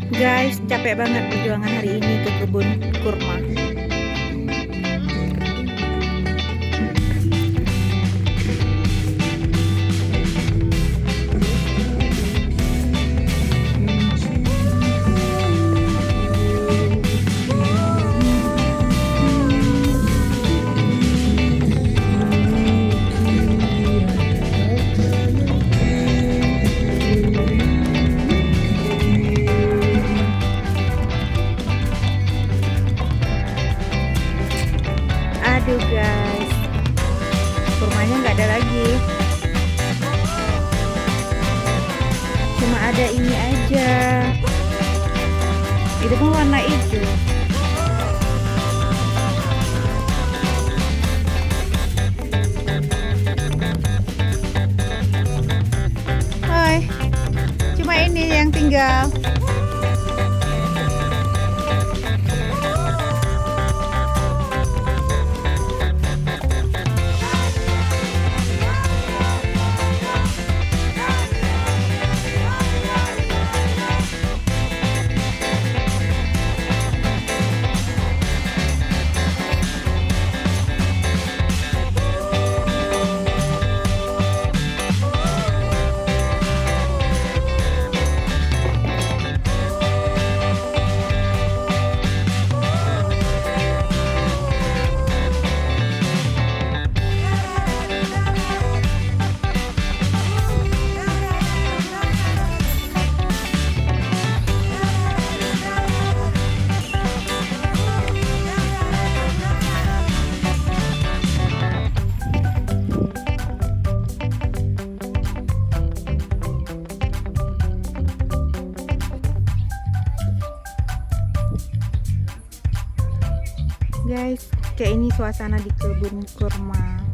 Guys, capek banget perjuangan hari ini ke kebun kurma. Aduh guys, kurmanya nggak ada lagi, cuma ada ini aja. Itu pun warna hijau. Hai, cuma ini yang tinggal. Guys, kayak ini suasana di kebun kurma.